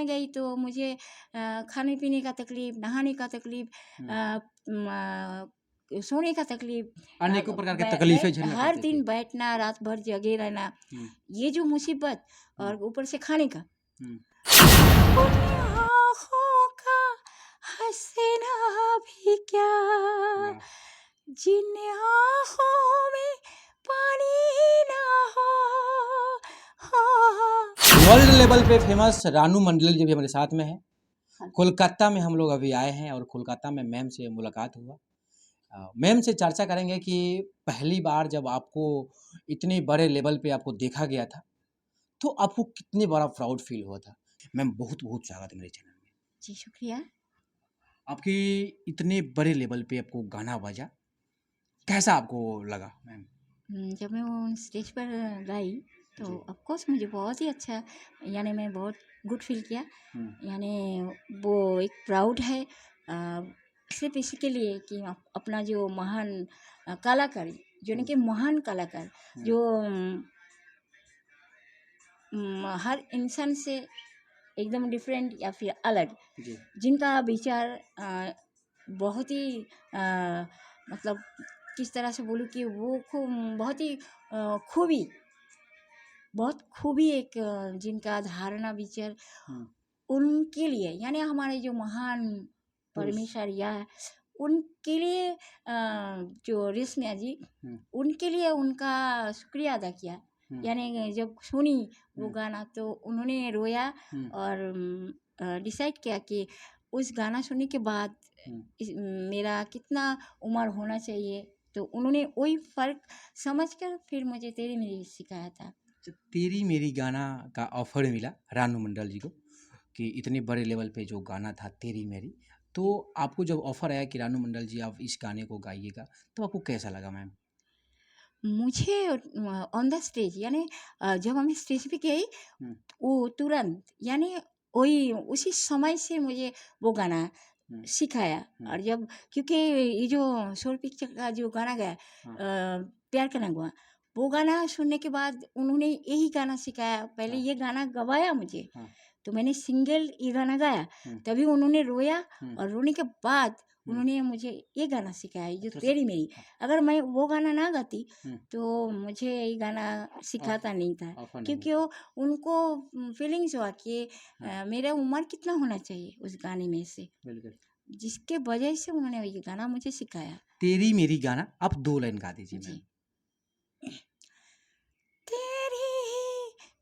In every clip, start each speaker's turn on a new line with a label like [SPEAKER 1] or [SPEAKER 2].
[SPEAKER 1] में गई तो मुझे खाने पीने का तकलीफ, नहाने का तकलीफ, सोने का तकलीफ,
[SPEAKER 2] अनेकों प्रकार की तकलीफें झेलना
[SPEAKER 1] हर
[SPEAKER 2] पड़ती थी।
[SPEAKER 1] दिन बैठना, रात भर जगे रहना, ये जो मुसीबत और ऊपर से खाने का। अपनी आँखों का हंसना भी क्या, जिन आँखों में पानी ना हो।
[SPEAKER 2] वर्ल्ड लेवल पे फेमस रानू मंडल जी भी हमारे साथ में है। कोलकाता में हम लोग अभी आए हैं और कोलकाता में मैम से मुलाकात हुआ। मैम से चर्चा करेंगे कि पहली बार जब आपको इतने बड़े लेवल पे आपको देखा गया था तो आपको कितने बड़ा प्राउड फील हुआ था। मैम बहुत बहुत स्वागत है मेरे चैनल में।
[SPEAKER 1] जी शुक्रिया।
[SPEAKER 2] आपकी इतने बड़े लेवल पे आपको गाना बजा, कैसा आपको लगा मैम?
[SPEAKER 1] जब मैं वो स्टेज पर गाई तो ऑफ कोर्स मुझे बहुत ही अच्छा, यानी मैं बहुत गुड फील किया। यानी वो एक प्राउड है सिर्फ इसी के लिए कि अपना जो महान कलाकारी, जो नहीं कि महान कलाकार जो हर इंसान से एकदम डिफरेंट या फिर अलग, जिनका विचार बहुत ही मतलब किस तरह से बोलूँ कि वो बहुत ही खूबी, बहुत खूबी एक जिनका धारणा विचार, उनके लिए यानी हमारे जो महान परमेश्वर या उनके लिए जो रेशमिया जी, उनके लिए उनका शुक्रिया अदा किया। यानी जब सुनी वो गाना तो उन्होंने रोया और डिसाइड किया कि उस गाना सुनने के बाद मेरा कितना उम्र होना चाहिए, तो उन्होंने वही फ़र्क समझकर फिर मुझे तेरी मेरी सिखाया था।
[SPEAKER 2] तेरी मेरी गाना का ऑफर मिला रानू मंडल जी को कि इतने बड़े लेवल पे जो गाना था तेरी मेरी, तो आपको जब ऑफर आया कि रानू मंडल जी आप इस गाने को गाइएगा तो आपको कैसा लगा मैम?
[SPEAKER 1] मुझे ऑन द स्टेज यानी जब हम स्टेज पे गई वो तुरंत यानी वही उसी समय से मुझे वो गाना सिखाया। और जब क्योंकि ये जो सोल पिक्चर का जो गाना गया प्यार का नगमा, वो गाना सुनने के बाद उन्होंने यही गाना सिखाया। पहले ये गाना गवाया मुझे, तो मैंने सिंगल ये गाना गाया, तभी उन्होंने रोया और रोने के बाद उन्होंने मुझे ये गाना सिखाया जो तेरी मेरी। अगर मैं वो गाना ना गाती तो मुझे ये गाना सिखाता नहीं था, क्योंकि वो उनको फीलिंग्स हुआ कि मेरा उम्र कितना होना चाहिए उस गाने में से, जिसके वजह से उन्होंने ये गाना मुझे सिखाया।
[SPEAKER 2] तेरी मेरी गाना आप 2 लाइन गा दीजिए मैम।
[SPEAKER 1] तेरी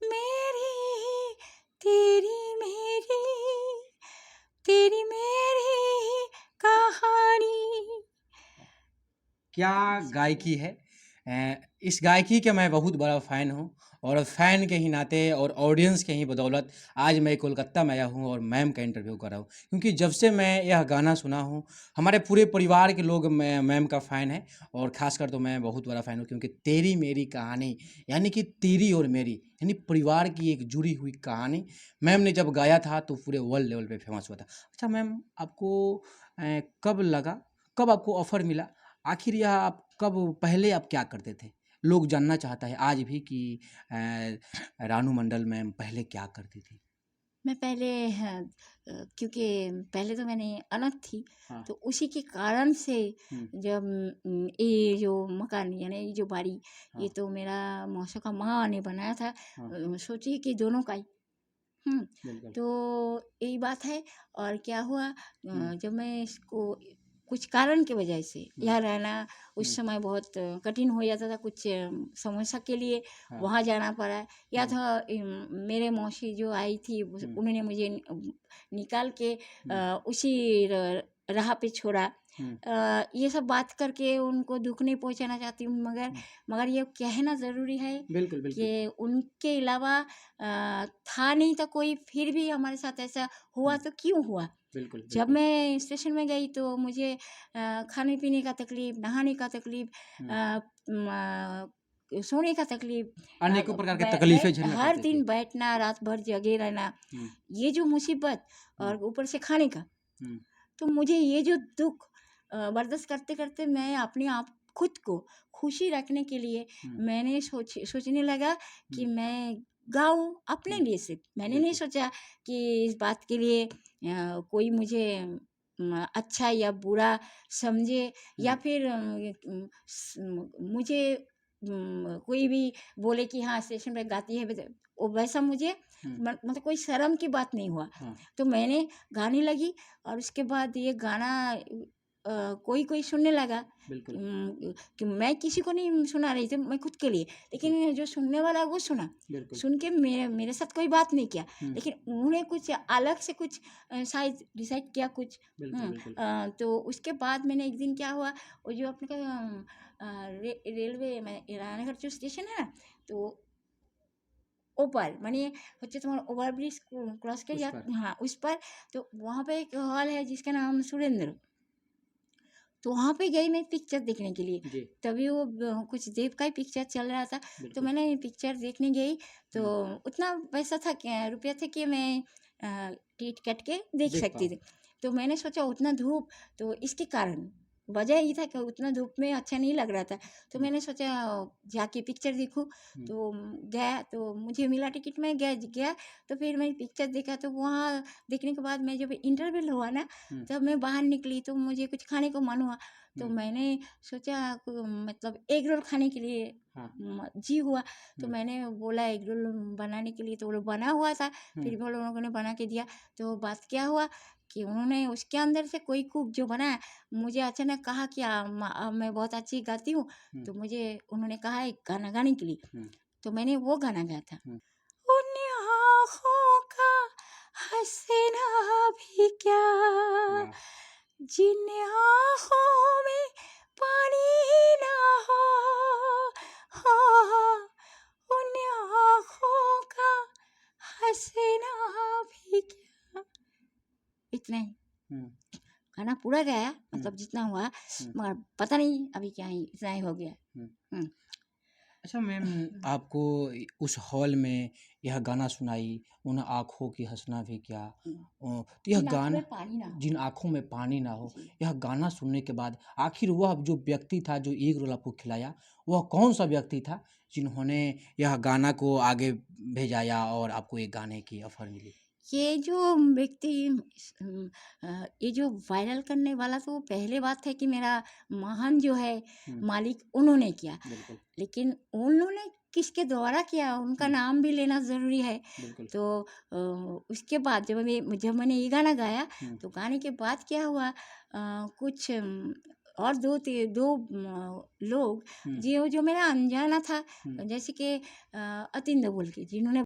[SPEAKER 1] मेरी, तेरी मेरी, तेरी मेरी कहानी।
[SPEAKER 2] क्या गायकी है! इस गायकी का मैं बहुत बड़ा फ़ैन हूँ और फ़ैन के ही नाते और ऑडियंस के ही बदौलत आज मैं कोलकाता में आया हूँ और मैम का इंटरव्यू कर रहा हूँ, क्योंकि जब से मैं यह गाना सुना हूँ हमारे पूरे परिवार के लोग मैम का फ़ैन है और ख़ासकर तो मैं बहुत बड़ा फ़ैन हूँ, क्योंकि तेरी मेरी कहानी यानी कि तेरी और मेरी यानी परिवार की एक जुड़ी हुई कहानी मैम ने जब गाया था तो पूरे वर्ल्ड लेवल पे फेमस हुआ था। अच्छा मैम, आपको कब लगा, कब आपको ऑफ़र मिला, आखिर यह आप कब, पहले आप क्या करते थे? लोग जानना चाहता है आज भी कि रानू मंडल मैम पहले क्या करती थी?
[SPEAKER 1] मैं पहले क्योंकि पहले तो मैंने अनाथ थी, तो उसी के कारण से जब ये जो मकान यानी ये जो बाड़ी, ये तो मेरा मौसा का माँ ने बनाया था। सोचिए कि दोनों का ही तो यही बात है। और क्या हुआ, जब मैं इसको कुछ कारण की वजह से यहाँ रहना उस समय बहुत कठिन हो जाता था, कुछ समस्या के लिए वहाँ जाना पड़ा। या था मेरे मौसी जो आई थी उन्होंने मुझे निकाल के उसी राह पे छोड़ा। ये सब बात करके उनको दुख नहीं पहुंचाना चाहती हूँ, मगर ये कहना ज़रूरी है कि उनके अलावा था नहीं था कोई, फिर भी हमारे साथ ऐसा हुआ तो क्यों हुआ। जब मैं स्टेशन में गई तो मुझे खाने पीने का तकलीफ, नहाने का तकलीफ, सोने का तकलीफ,
[SPEAKER 2] अनेकों प्रकार की तकलीफें झेलना
[SPEAKER 1] हर
[SPEAKER 2] पड़ती थी।
[SPEAKER 1] दिन बैठना, रात भर जगे रहना, ये जो मुसीबत और ऊपर से खाने का, तो मुझे ये जो दुख बर्दाश्त करते करते मैं अपने आप खुद को खुशी रखने के लिए मैंने सोचने लगा कि मैं गाऊं अपने लिए सिर्फ। मैंने नहीं
[SPEAKER 2] बिल्कुल।
[SPEAKER 1] सोचा कि इस बात के लिए कोई मुझे अच्छा या बुरा समझे, या फिर मुझे कोई भी बोले कि हाँ स्टेशन पे गाती है, वो वैसा मुझे मतलब कोई शर्म की बात नहीं हुआ। तो मैंने गाने लगी, और उसके बाद ये गाना कोई कोई सुनने लगा।
[SPEAKER 2] बिल्कुल।
[SPEAKER 1] कि मैं किसी को नहीं सुना रही थी, मैं खुद के लिए, लेकिन जो सुनने वाला है वो सुना।
[SPEAKER 2] बिल्कुल।
[SPEAKER 1] सुन के मेरे साथ कोई बात नहीं किया, लेकिन उन्होंने कुछ अलग से कुछ शायद डिसाइड किया कुछ।
[SPEAKER 2] बिल्कुल।
[SPEAKER 1] तो उसके बाद मैंने एक दिन क्या हुआ, वो जो अपने का रेलवे में रानाघाट जो स्टेशन है ना, तो ऊपर माने হচ্ছে তোমার ओवरब्रिज क्रॉस कर
[SPEAKER 2] उस
[SPEAKER 1] या,
[SPEAKER 2] पर।
[SPEAKER 1] हाँ उस पर। तो वहाँ पे एक हॉल है जिसका नाम सुरेंद्र। तो वहाँ पे गई मैं पिक्चर देखने के लिए।
[SPEAKER 2] जी।
[SPEAKER 1] तभी वो कुछ देव का ही पिक्चर चल रहा था। तो
[SPEAKER 2] बिल्कुल।
[SPEAKER 1] मैंने पिक्चर देखने गई, तो उतना पैसा था, क्या रुपया थे कि मैं टिकट कट के देख
[SPEAKER 2] देख
[SPEAKER 1] सकती
[SPEAKER 2] पाओ।
[SPEAKER 1] थी। तो मैंने सोचा उतना धूप, तो इसके कारण वजह ये था कि उतना धूप में अच्छा नहीं लग रहा था। तो मैंने सोचा जाके पिक्चर देखूं। तो गया, तो मुझे मिला टिकट, में गया। तो फिर मैं पिक्चर देखा, तो वहाँ देखने के बाद मैं जब इंटरवल हुआ ना, तब मैं बाहर निकली, तो मुझे कुछ खाने को मन हुआ। तो मैंने सोचा मतलब एग रोल खाने के लिए जी हुआ। तो मैंने बोला एग रोल बनाने के लिए, तो वो लोग बना हुआ था, फिर वो लोगों ने बना के दिया। तो बात क्या हुआ कि उन्होंने उसके अंदर से कोई कुक जो बनाया, मुझे अचानक कहा कि मैं बहुत अच्छी गाती हूँ। तो मुझे उन्होंने कहा एक गाना गाने के लिए। तो मैंने वो गाना गाया था, उन आँखों का हंसना भी क्या, जिन आँखों में पानी ना हो, हाँ, उन आँखों का हंसना भी क्या। इतना ही गाना पूरा गाया, मतलब जितना हुआ, मगर पता नहीं अभी क्या ही इतना ही हो गया।
[SPEAKER 2] अच्छा मैम, आपको उस हॉल में यह गाना सुनाई, उन आँखों की हँसना भी क्या, तो यह
[SPEAKER 1] जिन आँखों
[SPEAKER 2] गाना,
[SPEAKER 1] में पानी ना हो।
[SPEAKER 2] जिन आँखों में पानी ना हो,
[SPEAKER 1] जी।
[SPEAKER 2] यह गाना सुनने के बाद आखिर वह जो व्यक्ति था जो एग रोल आपको खिलाया, वह कौन सा व्यक्ति था जिन्होंने यह गाना को आगे भेजाया और आपको एक गाने की ऑफर मिली?
[SPEAKER 1] ये जो व्यक्ति ये जो वायरल करने वाला, तो पहले बात है कि मेरा महान जो है मालिक, उन्होंने किया।
[SPEAKER 2] बिल्कुल।
[SPEAKER 1] लेकिन उन्होंने किसके द्वारा किया, उनका नाम भी लेना ज़रूरी है।
[SPEAKER 2] बिल्कुल।
[SPEAKER 1] तो उसके बाद जब मैंने ये गाना गाया, तो गाने के बाद क्या हुआ, कुछ और दो लोग जो मेरा अनजाना था, जैसे कि अतिंद्र बोल के, जिन्होंने